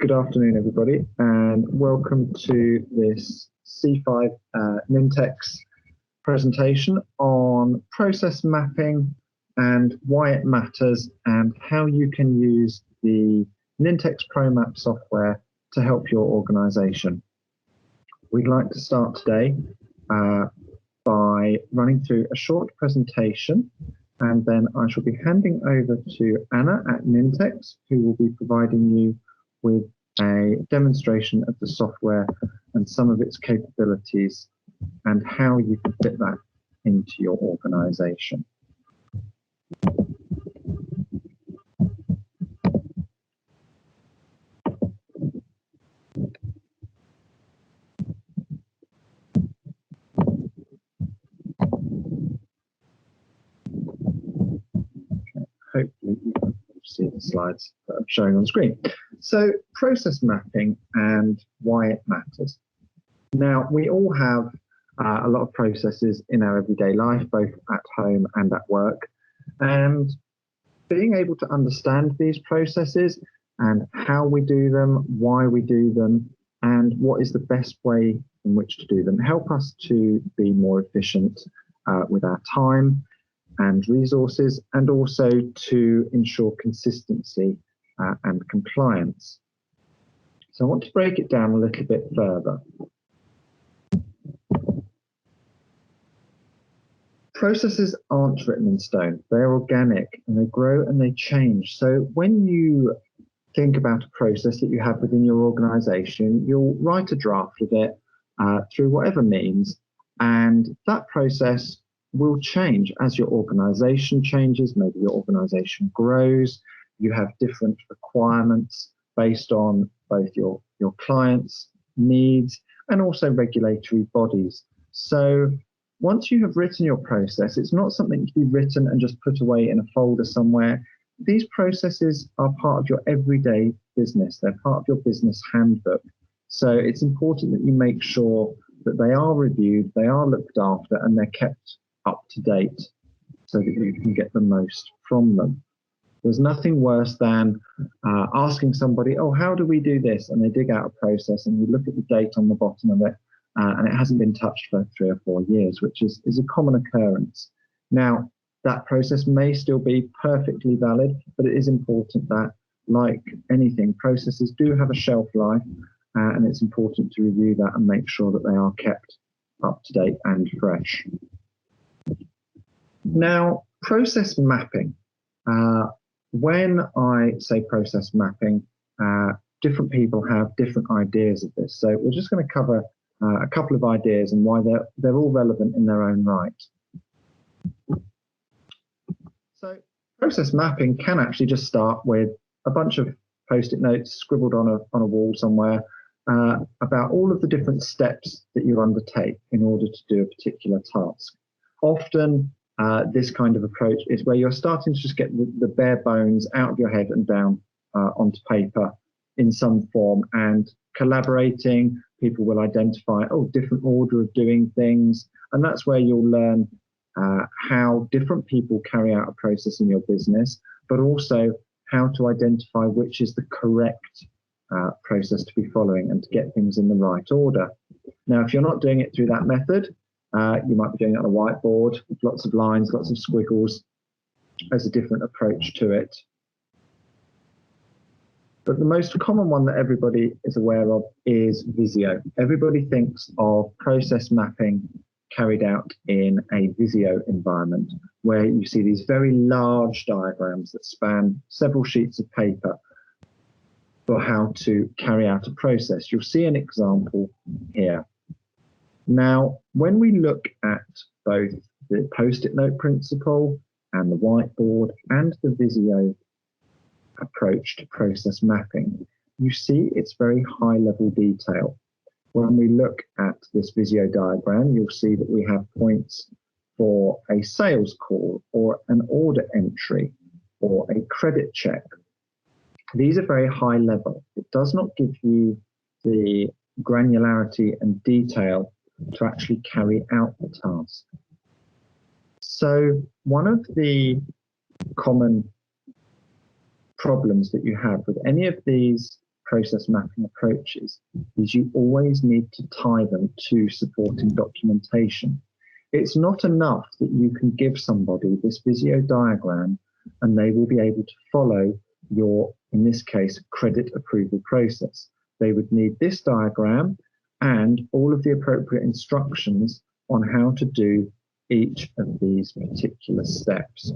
Good afternoon, everybody, and welcome to this C5 Nintex presentation on process mapping and why it matters and how you can use the Nintex Promapp software to help your organization. We'd like to start today by running through a short presentation, and then I shall be handing over to Anna at Nintex, who will be providing you with a demonstration of the software and some of its capabilities and how you can fit that into your organization. Hopefully you can see the slides that I'm showing on screen. So process mapping and why it matters. Now, we all have a lot of processes in our everyday life, both at home and at work. And being able to understand these processes and how we do them, why we do them, and what is the best way in which to do them, help us to be more efficient with our time and resources, and also to ensure consistency and compliance. So I want to break it down a little bit further. Processes aren't written in stone. They're organic and they grow and they change. So when you think about a process that you have within your organization, you'll write a draft of it through whatever means, and that process will change as your organization changes. Maybe your organization grows, you have different requirements based on both your clients' needs and also regulatory bodies. So once you have written your process, it's not something to be written and just put away in a folder somewhere. These processes are part of your everyday business. They're part of your business handbook. So it's important that you make sure that they are reviewed, they are looked after, and they're kept up to date so that you can get the most from them. There's nothing worse than asking somebody, oh, how do we do this? And they dig out a process and you look at the date on the bottom of it and it hasn't been touched for 3 or 4 years, which is a common occurrence. Now, that process may still be perfectly valid, but it is important that, like anything, processes do have a shelf life, and it's important to review that and make sure that they are kept up to date and fresh. Now, process mapping. When I say process mapping, different people have different ideas of this. So we're just going to cover a couple of ideas and why they're all relevant in their own right. So process mapping can actually just start with a bunch of Post-it notes scribbled on a wall somewhere about all of the different steps that you undertake in order to do a particular task. Often this kind of approach is where you're starting to just get the bare bones out of your head and down onto paper in some form, and collaborating. People will identify, different order of doing things, and that's where you'll learn how different people carry out a process in your business, but also how to identify which is the correct process to be following and to get things in the right order. Now, if you're not doing it through that method, you might be doing it on a whiteboard with lots of lines, lots of squiggles. There's a different approach to it. But the most common one that everybody is aware of is Visio. Everybody thinks of process mapping carried out in a Visio environment, where you see these very large diagrams that span several sheets of paper for how to carry out a process. You'll see an example here. Now, when we look at both the Post-it note principle and the whiteboard and the Visio approach to process mapping, you see it's very high level detail. When we look at this Visio diagram, you'll see that we have points for a sales call or an order entry or a credit check. These are very high level. It does not give you the granularity and detail to actually carry out the task. So one of the common problems that you have with any of these process mapping approaches is you always need to tie them to supporting documentation. It's not enough that you can give somebody this Visio diagram and they will be able to follow your, in this case, credit approval process. They would need this diagram and all of the appropriate instructions on how to do each of these particular steps.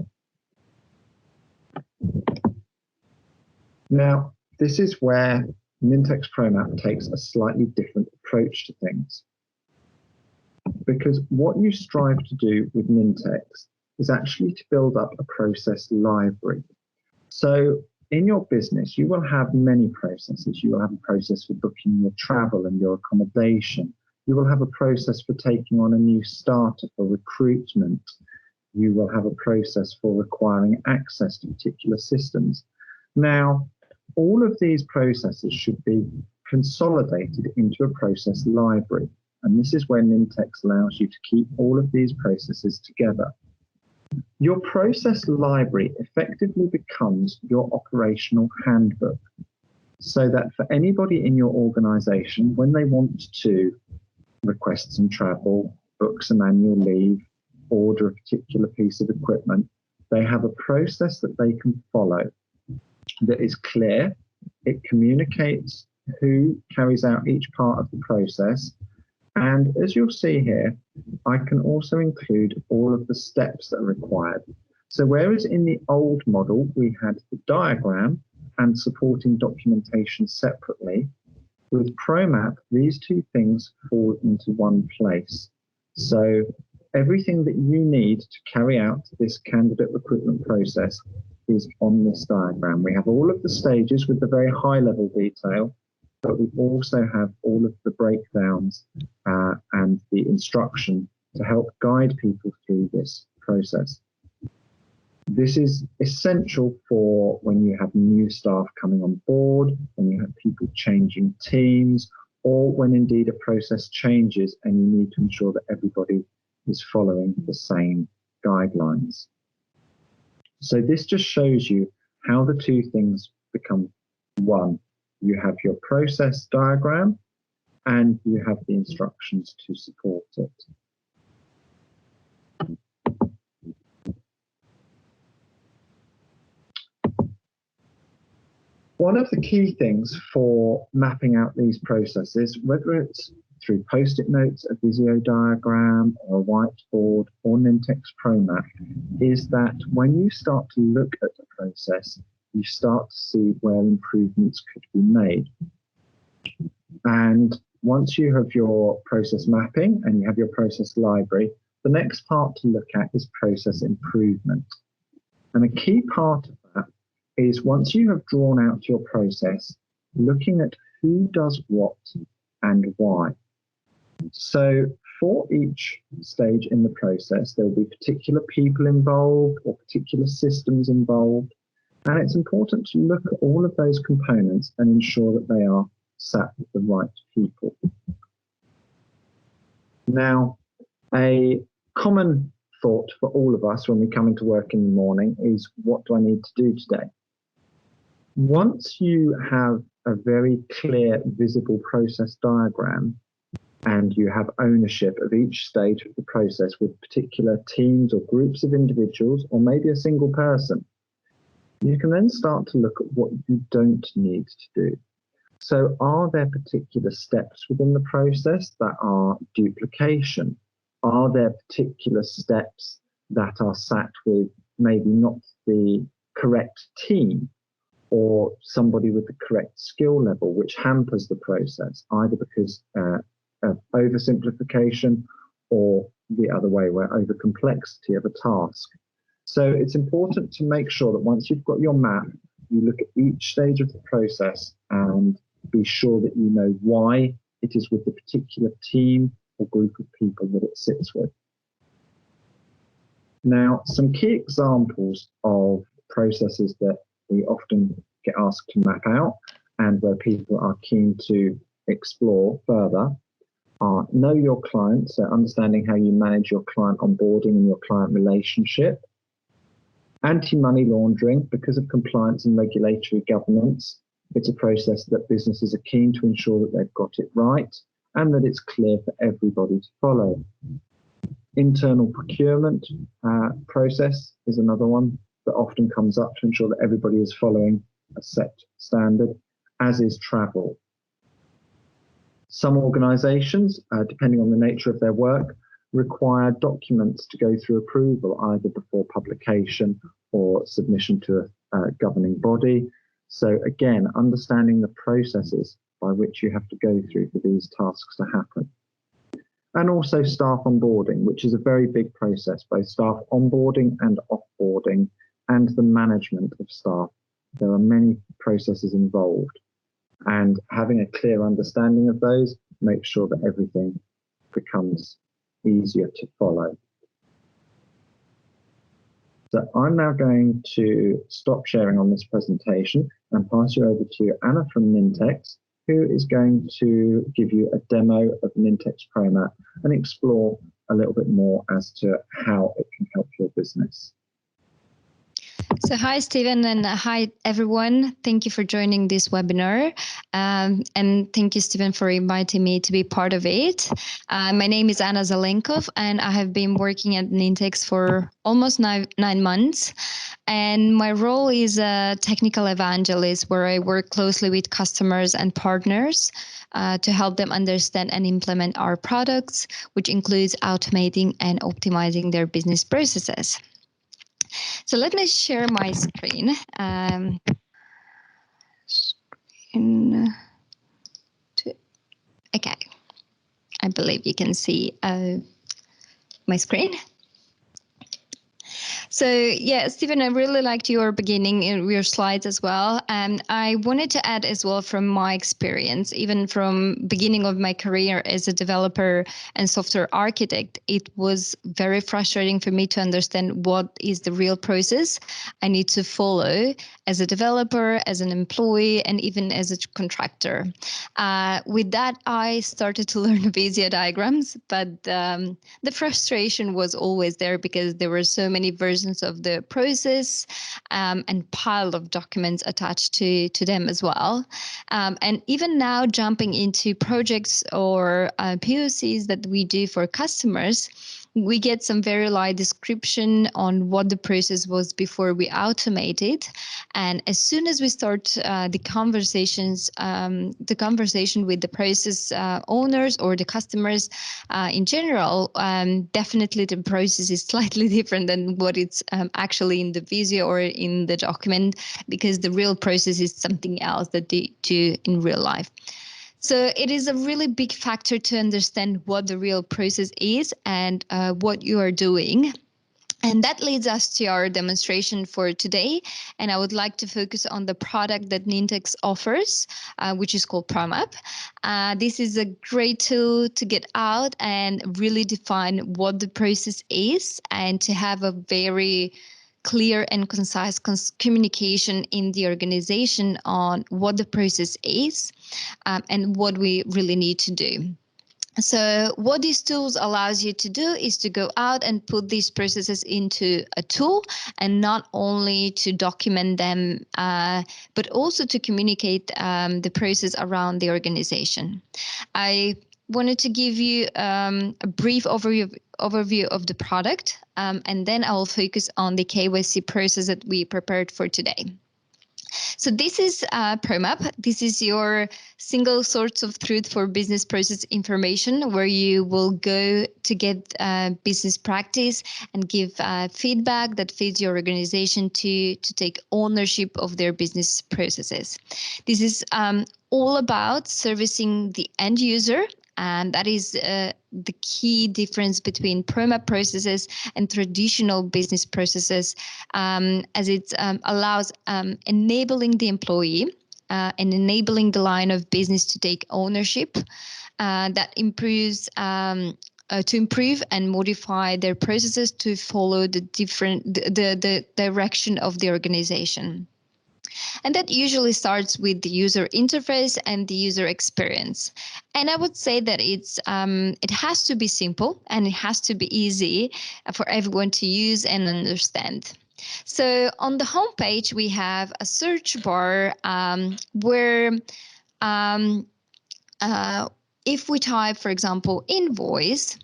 Now, this is where Nintex Promapp takes a slightly different approach to things. Because what you strive to do with Nintex is actually to build up a process library. So in your business, you will have many processes. You will have a process for booking your travel and your accommodation. You will have a process for taking on a new starter for recruitment. You will have a process for requiring access to particular systems. Now, all of these processes should be consolidated into a process library. And this is where Nintex allows you to keep all of these processes together. Your process library effectively becomes your operational handbook, so that for anybody in your organization, when they want to request some travel, book some annual leave, order a particular piece of equipment, they have a process that they can follow that is clear. It communicates who carries out each part of the process. And as you'll see here, I can also include all of the steps that are required. So whereas in the old model, we had the diagram and supporting documentation separately, with Promapp, these two things fall into one place. So everything that you need to carry out this candidate recruitment process is on this diagram. We have all of the stages with the very high level detail, but we also have all of the breakdowns and the instruction to help guide people through this process. This is essential for when you have new staff coming on board, when you have people changing teams, or when indeed a process changes and you need to ensure that everybody is following the same guidelines. So this just shows you how the two things become one. You have your process diagram and you have the instructions to support it. One of the key things for mapping out these processes, whether it's through Post-it notes, a Visio diagram, or a whiteboard, or Nintex Promapp, is that when you start to look at the process, you start to see where improvements could be made. And once you have your process mapping and you have your process library, the next part to look at is process improvement. And a key part of that is once you have drawn out your process, looking at who does what and why. So for each stage in the process, there will be particular people involved or particular systems involved. And it's important to look at all of those components and ensure that they are sat with the right people. Now, a common thought for all of us when we come into work in the morning is, what do I need to do today? Once you have a very clear, visible process diagram, and you have ownership of each stage of the process with particular teams or groups of individuals, or maybe a single person, you can then start to look at what you don't need to do. So are there particular steps within the process that are duplication? Are there particular steps that are sat with maybe not the correct team or somebody with the correct skill level, which hampers the process, either because of oversimplification or the other way, where overcomplexity of a task? So it's important to make sure that once you've got your map, you look at each stage of the process and be sure that you know why it is with the particular team or group of people that it sits with. Now, some key examples of processes that we often get asked to map out and where people are keen to explore further are know your client, so understanding how you manage your client onboarding and your client relationship, anti-money laundering because of compliance and regulatory governance, It's a process that businesses are keen to ensure that they've got it right and that it's clear for everybody to follow. Internal procurement process is another one that often comes up to ensure that everybody is following a set standard, as is travel. Some organisations, depending on the nature of their work, require documents to go through approval either before publication or submission to a governing body. So again, understanding the processes by which you have to go through for these tasks to happen. And also staff onboarding, which is a very big process, both staff onboarding and offboarding, and the management of staff. There are many processes involved, and having a clear understanding of those makes sure that everything becomes easier to follow. So I'm now going to stop sharing on this presentation and pass you over to Anna from Nintex, who is going to give you a demo of Nintex Promapp and explore a little bit more as to how it can help your business. So hi, Stephen, and hi, everyone. Thank you for joining this webinar. And thank you, Stephen, for inviting me to be part of it. My name is Anna Zelenkov, and I have been working at Nintex for almost 9 months. And my role is a technical evangelist, where I work closely with customers and partners to help them understand and implement our products, which includes automating and optimizing their business processes. So let me share my screen. Okay, I believe you can see my screen. So yeah, Stephen, I really liked your beginning in your slides as well. And I wanted to add as well from my experience, even from beginning of my career as a developer and software architect, it was very frustrating for me to understand what is the real process I need to follow as a developer, as an employee, and even as a contractor. With that, I started to learn Visio diagrams, but the frustration was always there because there were so many versions of the process and pile of documents attached to them as well. And even now, jumping into projects or POCs that we do for customers, we get some very light description on what the process was before we automate it. And as soon as we start the conversation with the process owners or the customers in general, definitely the process is slightly different than what it's actually in the Visio or in the document, because the real process is something else that they do in real life. So it is a really big factor to understand what the real process is and what you are doing. And that leads us to our demonstration for today. And I would like to focus on the product that Nintex offers, which is called Promapp. This is a great tool to get out and really define what the process is and to have a very clear and concise communication in the organization on what the process is and what we really need to do. So what these tools allows you to do is to go out and put these processes into a tool, and not only to document them, but also to communicate the process around the organization. I wanted to give you a brief overview of the product, and then I will focus on the KYC process that we prepared for today. So this is Promapp. This is your single source of truth for business process information, where you will go to get business practice and give feedback that feeds your organization to take ownership of their business processes. This is all about servicing the end user. And that is the key difference between Promapp processes and traditional business processes, as it allows enabling the employee and enabling the line of business to take ownership that improves to improve and modify their processes to follow the direction of the organization. And that usually starts with the user interface and the user experience. And I would say that it has to be simple and it has to be easy for everyone to use and understand. So on the homepage, we have a search bar where if we type, for example, invoice,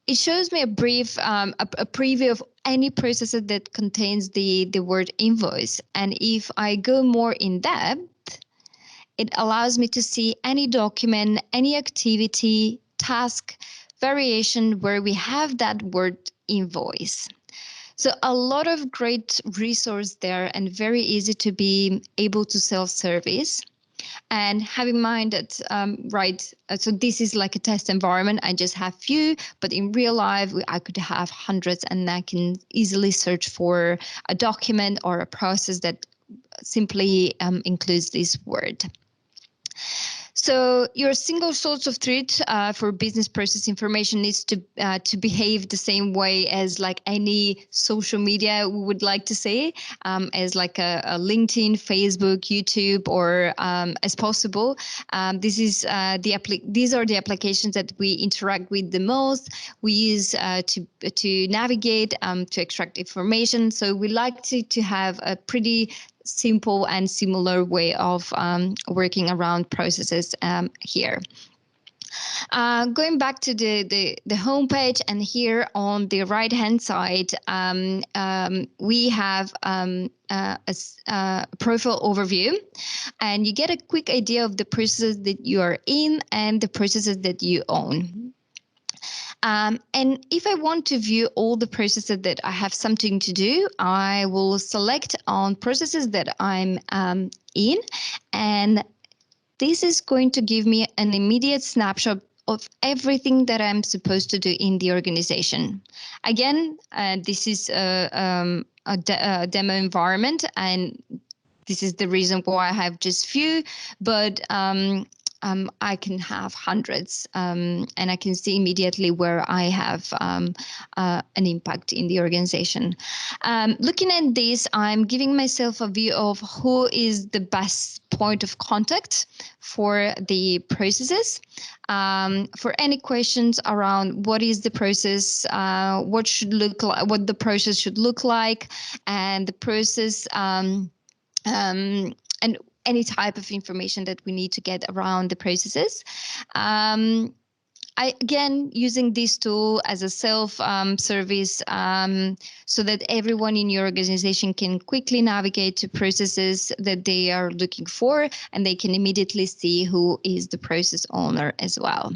it shows me a brief, a preview of any process that contains the word invoice. And if I go more in depth, it allows me to see any document, any activity, task, variation where we have that word invoice. So a lot of great resource there and very easy to be able to self-service. And have in mind that, so this is like a test environment. I just have few, but in real life, I could have hundreds, and I can easily search for a document or a process that simply includes this word. So your single source of truth for business process information needs to behave the same way as like any social media we would like to say, as like a LinkedIn, Facebook, YouTube, or as possible. These are the applications that we interact with the most. We use to navigate, to extract information. So we like to have a pretty simple and similar way of working around processes here. Going back to the homepage, and here on the right hand side, we have a profile overview, and you get a quick idea of the processes that you are in and the processes that you own. And if I want to view all the processes that I have something to do, I will select on processes that I'm in, and this is going to give me an immediate snapshot of everything that I'm supposed to do in the organization. Again, this is a demo environment, and this is the reason why I have just few, but I can have hundreds, and I can see immediately where I have an impact in the organization. Looking at this, I'm giving myself a view of who is the best point of contact for the processes. For any questions around what is the process, what should look like, what the process should look like, and the process. And any type of information that we need to get around the processes. I, again, using this tool as a self-service so that everyone in your organization can quickly navigate to processes that they are looking for, and they can immediately see who is the process owner as well.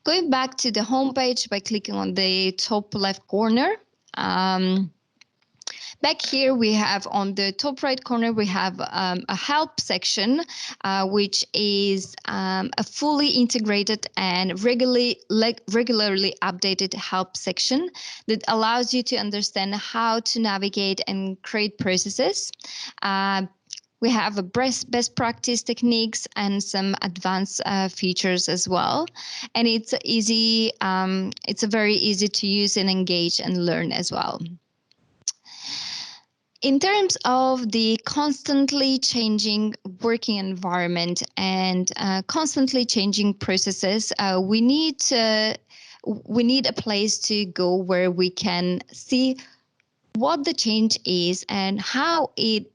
Going back to the homepage by clicking on the top left corner, back here, we have on the top right corner, we have a help section, which is a fully integrated and regularly updated help section that allows you to understand how to navigate and create processes. We have a best practice techniques and some advanced features as well. And it's easy. It's a very easy to use and engage and learn as well. In terms of the constantly changing working environment and constantly changing processes, we need a place to go where we can see what the change is and how it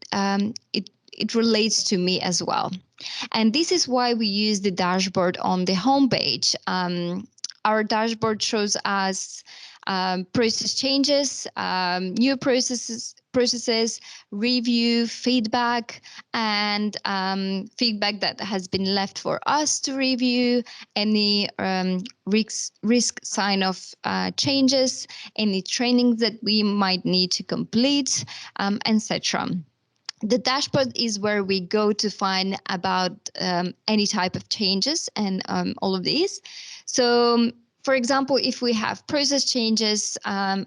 relates to me as well. And this is why we use the dashboard on the homepage. Our dashboard shows us process changes, new processes, review, feedback, and feedback that has been left for us to review, any risk sign of changes, any trainings that we might need to complete, etc. The dashboard is where we go to find about any type of changes and all of these. So, for example, if we have process changes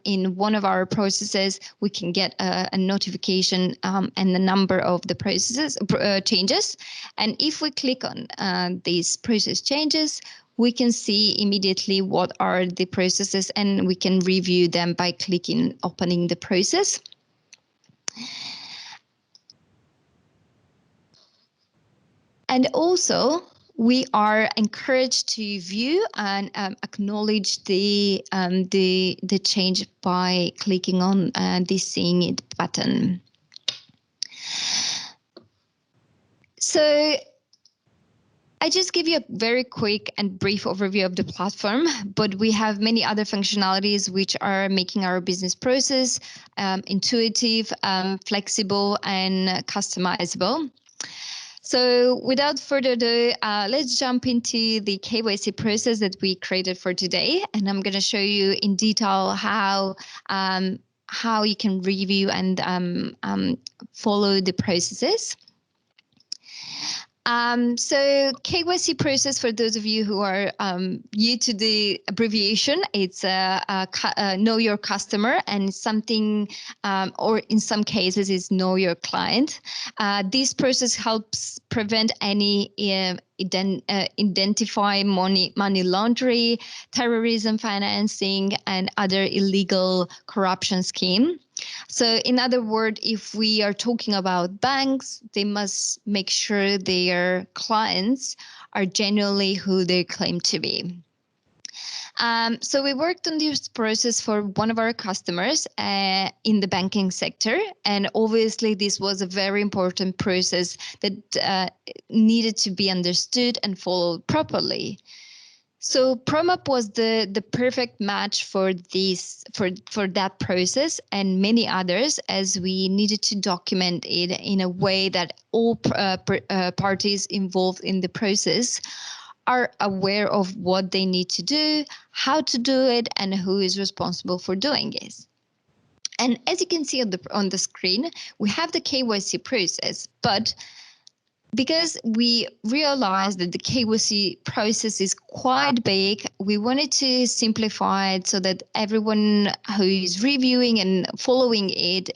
in one of our processes, we can get a notification and the number of the processes changes. And if we click on these process changes, we can see immediately what are the processes, and we can review them by clicking opening the process. And also, we are encouraged to view and acknowledge the change by clicking on the Seeing It button. So I just give you a very quick and brief overview of the platform, but we have many other functionalities which are making our business process intuitive, flexible, and customizable. So without further ado, let's jump into the KYC process that we created for today. And I'm going to show you in detail how you can review and follow the processes. So KYC process, for those of you who are new to the abbreviation, it's know your customer, and something, or in some cases, is know your client. This process helps prevent any identify money laundering, terrorism financing, and other illegal corruption scheme. So in other words, if we are talking about banks, they must make sure their clients are genuinely who they claim to be. So we worked on this process for one of our customers in the banking sector. And obviously, this was a very important process that needed to be understood and followed properly. So Promapp was the perfect match for that process and many others, as we needed to document it in a way that all parties involved in the process are aware of what they need to do, how to do it, and who is responsible for doing it. And as you can see on the screen, we have the KYC process, but because we realized that the KYC process is quite big, we wanted to simplify it so that everyone who is reviewing and following it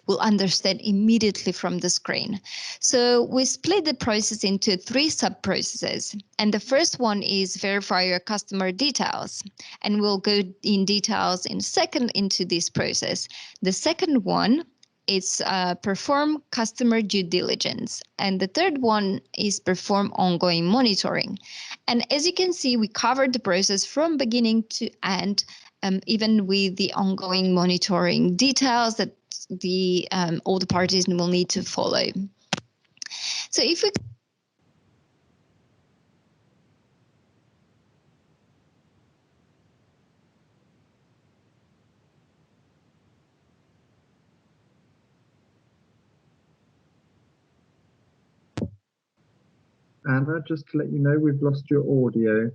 will understand immediately from the screen. So we split the process into 3 sub-processes. And the first one is verify your customer details. And we'll go in details in a second into this process. The second one is perform customer due diligence. And the third one is perform ongoing monitoring. And as you can see, we covered the process from beginning to end, even with the ongoing monitoring details that all the parties will need to follow. So if we Anna, just to let you know, we've lost your audio.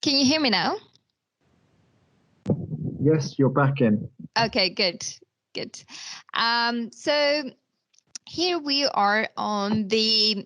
Can you hear me now? Yes, you're back in. Okay, good. So here we are on the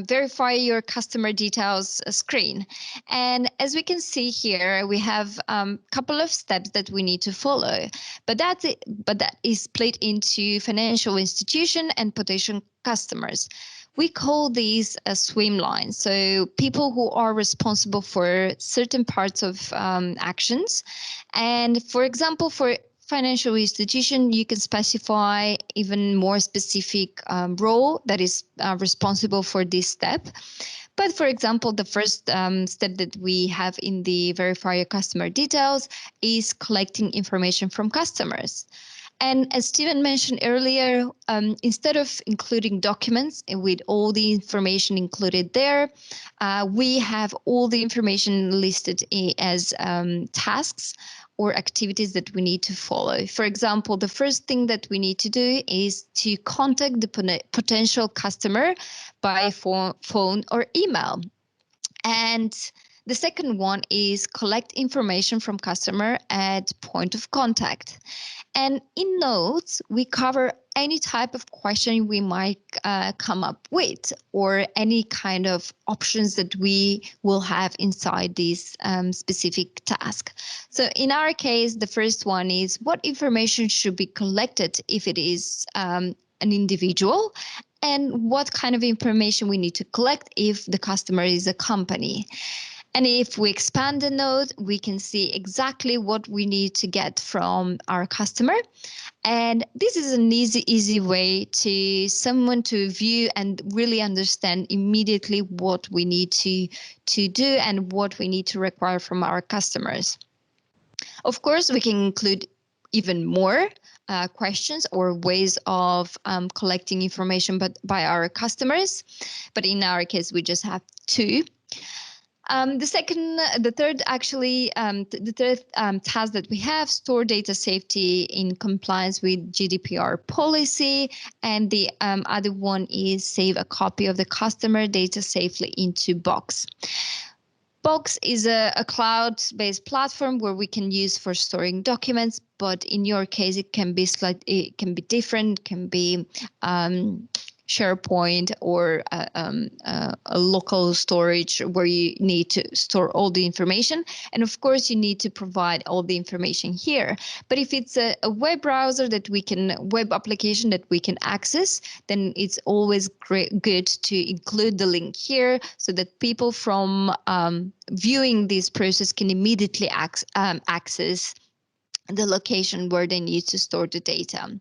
verify your customer details screen. And as we can see here, we have a couple of steps that we need to follow. But that is split into financial institution and potential customers. We call these swim lines. So people who are responsible for certain parts of actions. And for example, for financial institution, you can specify even more specific role that is responsible for this step. But for example, the first step that we have in the verify your customer details is collecting information from customers. And as Steven mentioned earlier, instead of including documents with all the information included there, we have all the information listed as tasks or activities that we need to follow. For example, the first thing that we need to do is to contact the potential customer by phone or email. And the second one is collect information from customer at point of contact. And in notes, we cover any type of question we might come up with, or any kind of options that we will have inside this specific task. So in our case, the first one is what information should be collected if it is an individual, and what kind of information we need to collect if the customer is a company. And if we expand the node, we can see exactly what we need to get from our customer. And this is an easy way to someone to view and really understand immediately what we need to do and what we need to require from our customers. Of course, we can include even more questions or ways of collecting information by our customers. But in our case, we just have two. The third task that we have, store data safety in compliance with GDPR policy. And the other one is save a copy of the customer data safely into Box. Box is a cloud-based platform where we can use for storing documents, but in your case, it can be different, can be SharePoint or a local storage where you need to store all the information. And of course, you need to provide all the information here. But if it's a web browser web application that we can access, then it's always good to include the link here so that people from viewing this process can immediately access the location where they need to store the data.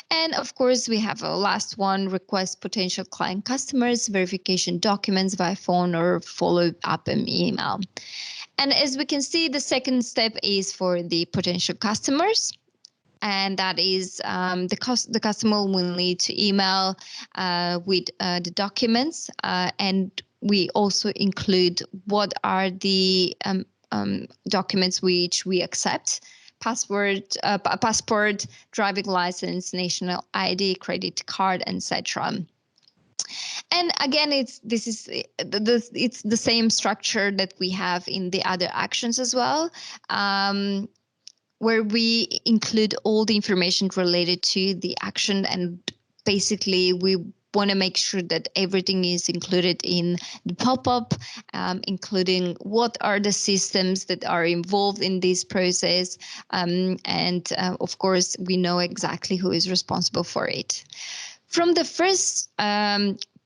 And of course, we have a last one, request potential client customers, verification documents via phone or follow up in email. And as we can see, the second step is for the potential customers. And that is the customer will need to email with the documents. And we also include what are the documents which we accept. Passport, driving license, national ID, credit card, etc. And again, it's the same structure that we have in the other actions as well, where we include all the information related to the action, and basically we want to make sure that everything is included in the pop-up, including what are the systems that are involved in this process. And of course, we know exactly who is responsible for it. From the first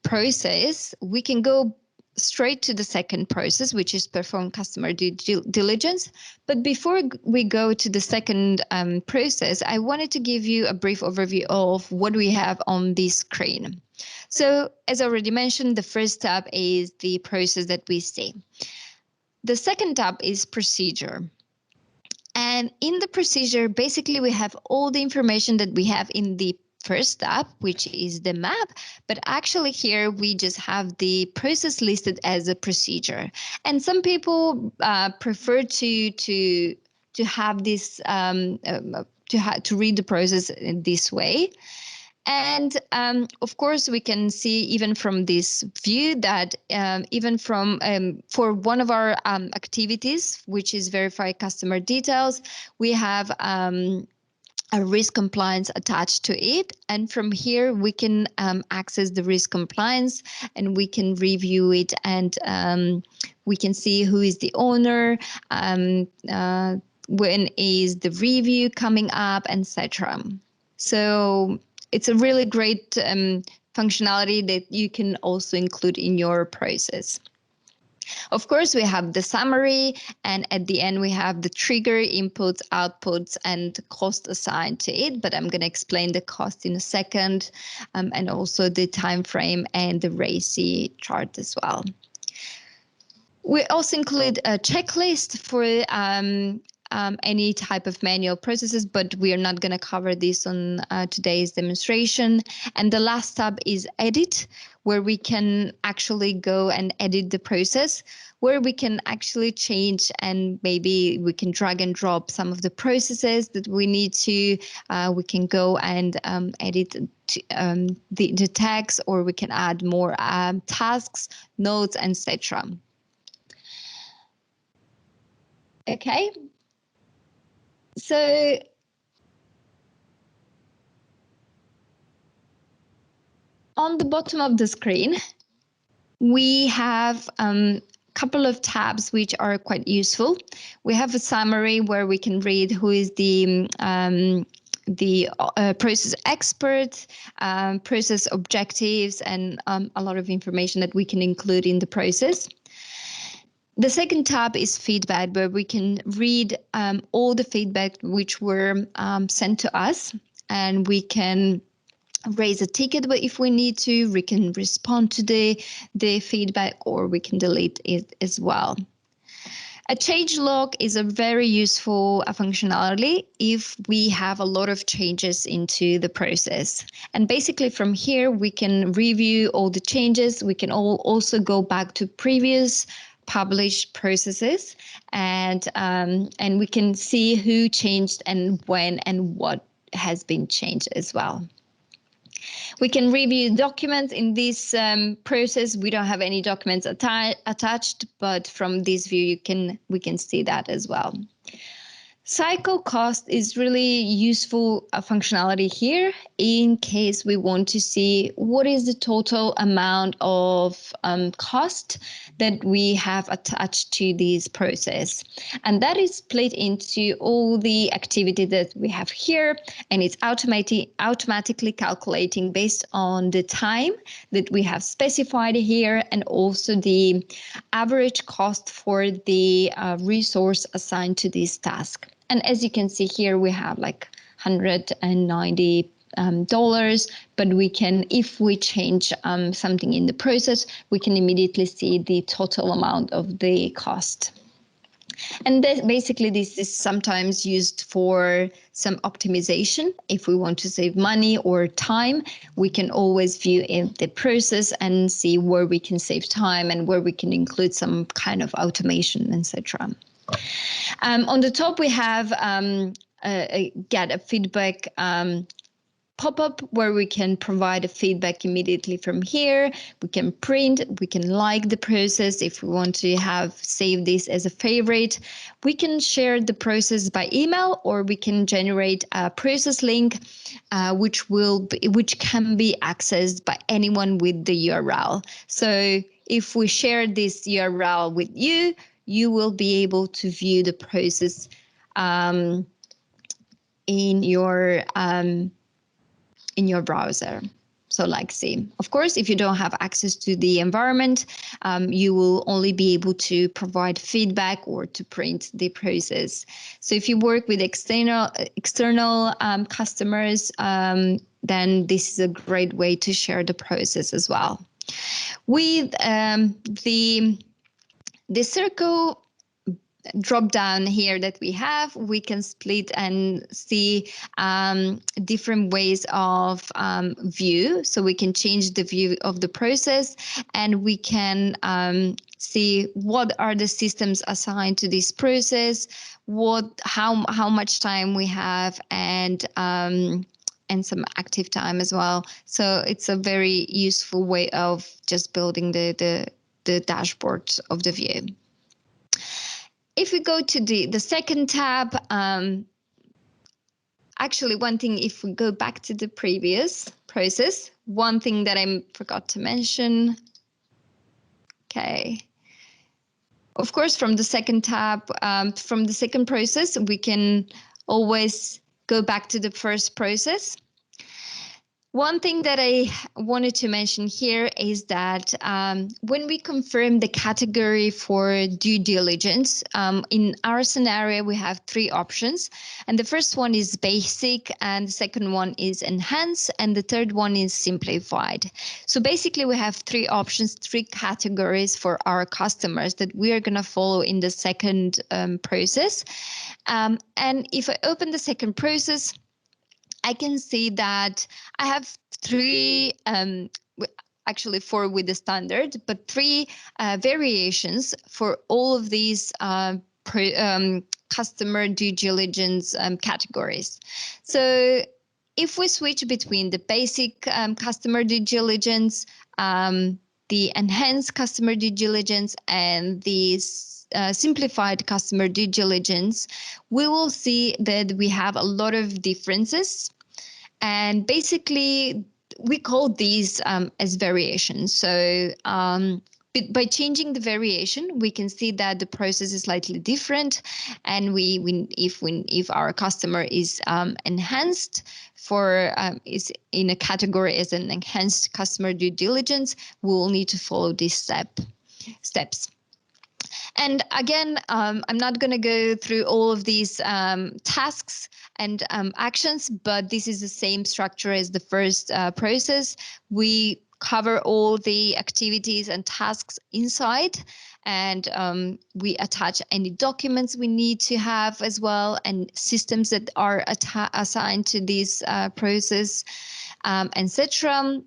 process, we can go straight to the second process, which is perform customer due diligence. But before we go to the second process, I wanted to give you a brief overview of what we have on this screen. So as I already mentioned, the first tab is the process that we see. The second tab is procedure. And in the procedure, basically we have all the information that we have in the first tab, which is the map, but actually here we just have the process listed as a procedure. And some people prefer to have this to read the process in this way. And of course, we can see even from this view that even from for one of our activities, which is verify customer details, we have a risk compliance attached to it. And from here, we can access the risk compliance and we can review it, and we can see who is the owner, when is the review coming up, etc. So it's a really great functionality that you can also include in your process. Of course, we have the summary, and at the end we have the trigger, inputs, outputs, and cost assigned to it. But I'm going to explain the cost in a second, and also the time frame and the RACI chart as well. We also include a checklist for any type of manual processes, but we are not going to cover this on today's demonstration. And the last tab is edit, where we can actually go and edit the process, where we can actually change, and maybe we can drag and drop some of the processes that we need to. We can go and edit the text, or we can add more tasks, notes, etc. Okay. So on the bottom of the screen, we have a couple of tabs which are quite useful. We have a summary where we can read who is the process expert, process objectives, and a lot of information that we can include in the process. The second tab is feedback, where we can read all the feedback which were sent to us, and we can raise a ticket if we need to. We can respond to the feedback, or we can delete it as well. A change log is a very useful functionality if we have a lot of changes into the process. And basically from here, we can review all the changes. We can also go back to previous published processes, and we can see who changed and when and what has been changed as well. We can review documents in this process. We don't have any documents attached, but from this view, we can see that as well. Cycle cost is really useful functionality here in case we want to see what is the total amount of cost that we have attached to this process. And that is split into all the activity that we have here, and it's automatically calculating based on the time that we have specified here, and also the average cost for the resource assigned to this task. And as you can see here, we have like $190, but we can, if we change something in the process, we can immediately see the total amount of the cost. And basically, this is sometimes used for some optimization. If we want to save money or time, we can always view in the process and see where we can save time and where we can include some kind of automation, etc. On the top, we have get a feedback pop-up where we can provide a feedback immediately from here. We can print, we can like the process if we want to have save this as a favorite. We can share the process by email, or we can generate a process link which can be accessed by anyone with the URL. So if we share this URL with you, you will be able to view the process in your browser. So like see, of course, if you don't have access to the environment, you will only be able to provide feedback or to print the process. So if you work with external customers, then this is a great way to share the process as well. With the circle drop down here that we have, we can split and see different ways of view. So we can change the view of the process, and we can see what are the systems assigned to this process, how much time we have, and some active time as well. So it's a very useful way of just building the dashboard of the view. If we go to the second tab, actually one thing, if we go back to the previous process, one thing that I forgot to mention. Okay. Of course, from the second tab, from the second process, we can always go back to the first process. One thing that I wanted to mention here is that when we confirm the category for due diligence, in our scenario, we have three options. And the first one is basic, and the second one is enhanced, and the third one is simplified. So basically, we have three options, three categories for our customers that we are going to follow in the second process. And if I open the second process, I can see that I have three, actually four with the standard, but three variations for all of these customer due diligence categories. So if we switch between the basic customer due diligence, the enhanced customer due diligence, and the simplified customer due diligence, we will see that we have a lot of differences. And basically, we call these as variations. So by changing the variation, we can see that the process is slightly different. And if our customer is enhanced is in a category as an enhanced customer due diligence, we will need to follow these steps. And again, I'm not going to go through all of these tasks and actions, but this is the same structure as the first process. We cover all the activities and tasks inside, and we attach any documents we need to have as well, and systems that are assigned to this process, etc.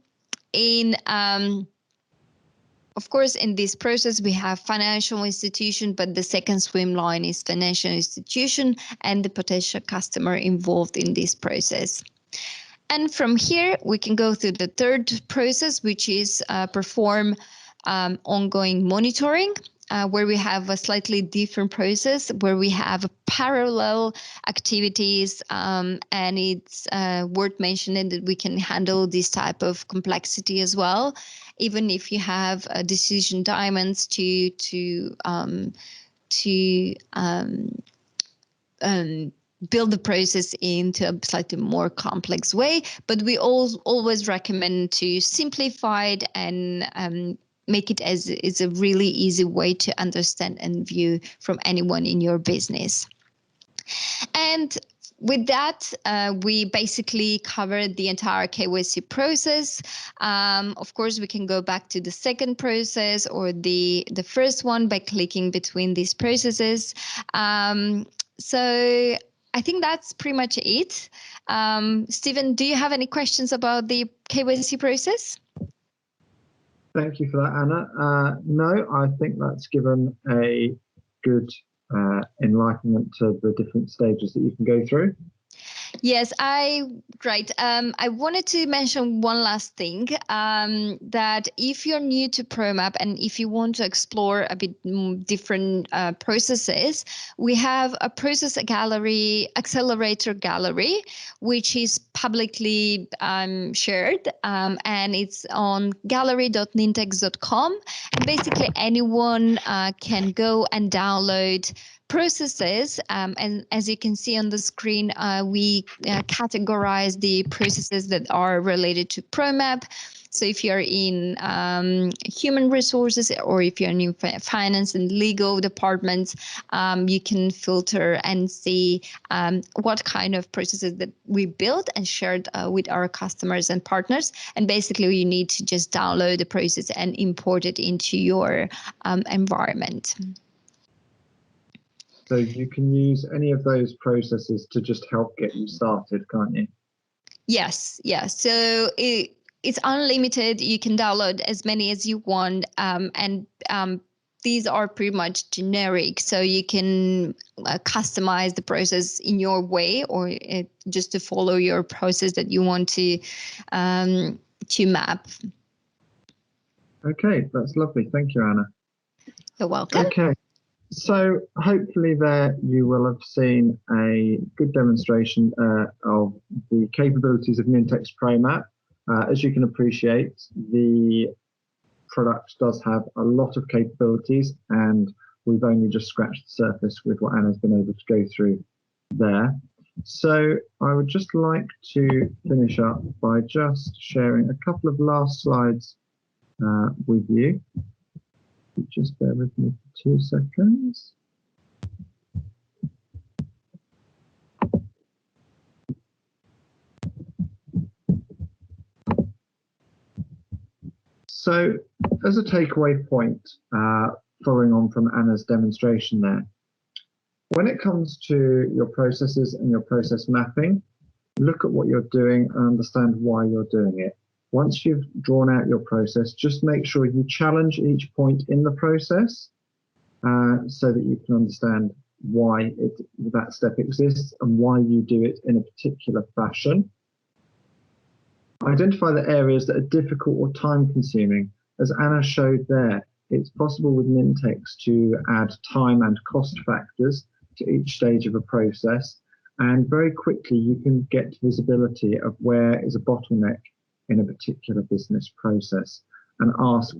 Of course, in this process, we have financial institution, but the second swim line is financial institution and the potential customer involved in this process. And from here, we can go through the third process, which is perform ongoing monitoring, where we have a slightly different process, where we have parallel activities, and it's worth mentioning that we can handle this type of complexity as well, even if you have decision diamonds to build the process into a slightly more complex way. But we always recommend to simplify it and make it as is a really easy way to understand and view from anyone in your business. And with that, we basically covered the entire KYC process. Of course, we can go back to the second process or the first one by clicking between these processes. So I think that's pretty much it. Stephen, do you have any questions about the KYC process? Thank you for that, Anna. No, I think that's given a good enlightenment to the different stages that you can go through. Yes, great. I wanted to mention one last thing, that if you're new to Promapp and if you want to explore a bit different processes, we have a process gallery, accelerator gallery, which is publicly shared, and it's on gallery.nintex.com. And basically anyone can go and download processes, and as you can see on the screen, we categorize the processes that are related to Promapp. So if you're in human resources or if you're in finance and legal departments, you can filter and see what kind of processes that we built and shared with our customers and partners. And basically, you need to just download the process and import it into your environment. So you can use any of those processes to just help get you started, can't you? Yes. So it's unlimited. You can download as many as you want, and these are pretty much generic. So you can customize the process in your way, or just to follow your process that you want to map. Okay, that's lovely. Thank you, Anna. You're welcome. Okay. So hopefully there you will have seen a good demonstration of the capabilities of Nintex Promapp. As you can appreciate, the product does have a lot of capabilities, and we've only just scratched the surface with what Anna's been able to go through there. So I would just like to finish up by just sharing a couple of last slides with you. Just bear with me for 2 seconds. So as a takeaway point, following on from Anna's demonstration there, when it comes to your processes and your process mapping, look at what you're doing and understand why you're doing it. Once you've drawn out your process, just make sure you challenge each point in the process so that you can understand why that step exists and why you do it in a particular fashion. Identify the areas that are difficult or time-consuming. As Anna showed there, it's possible with Nintex to add time and cost factors to each stage of a process, and very quickly you can get visibility of where is a bottleneck in a particular business process and ask,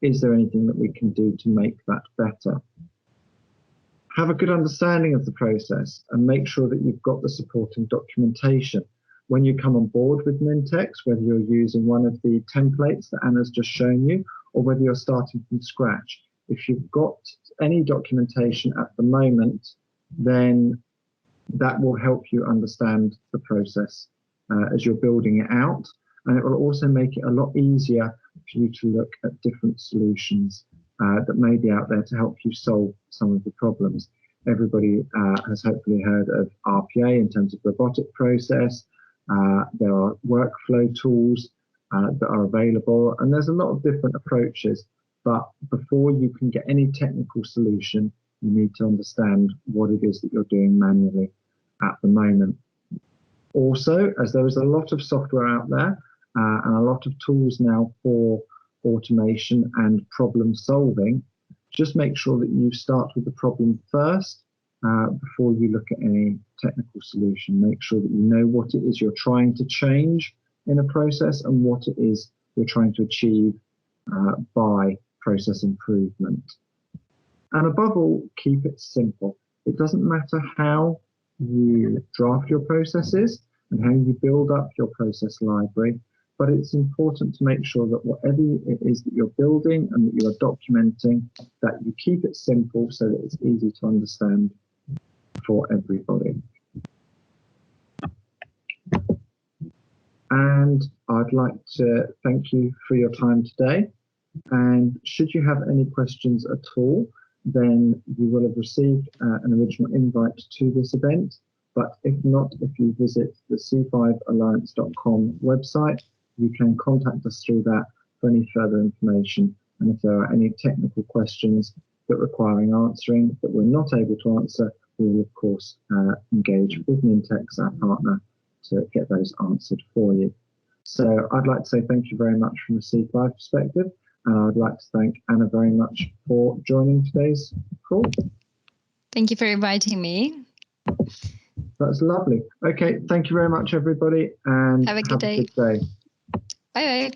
is there anything that we can do to make that better? Have a good understanding of the process and make sure that you've got the supporting documentation. When you come on board with Nintex, whether you're using one of the templates that Anna's just shown you, or whether you're starting from scratch, if you've got any documentation at the moment, then that will help you understand the process as you're building it out. And it will also make it a lot easier for you to look at different solutions that may be out there to help you solve some of the problems. Everybody has hopefully heard of RPA in terms of robotic process. There are workflow tools that are available, and there's a lot of different approaches. But before you can get any technical solution, you need to understand what it is that you're doing manually at the moment. Also, as there is a lot of software out there and a lot of tools now for automation and problem solving, just make sure that you start with the problem first before you look at any technical solution. Make sure that you know what it is you're trying to change in a process and what it is you're trying to achieve by process improvement. And above all, keep it simple. It doesn't matter how you draft your processes and how you build up your process library, but it's important to make sure that whatever it is that you're building and that you're documenting, that you keep it simple so that it's easy to understand for everybody. And I'd like to thank you for your time today. And should you have any questions at all, then you will have received an original invite to this event. But if not, if you visit the c5alliance.com website, you can contact us through that for any further information. And if there are any technical questions that requiring answering that we're not able to answer, we will of course engage with Nintex, our partner, to get those answered for you. So I'd like to say thank you very much from a C5 perspective, and I'd like to thank Anna very much for joining today's call. Thank you for inviting me. That's lovely. Okay, thank you very much, everybody, and have a good day. Bye bye.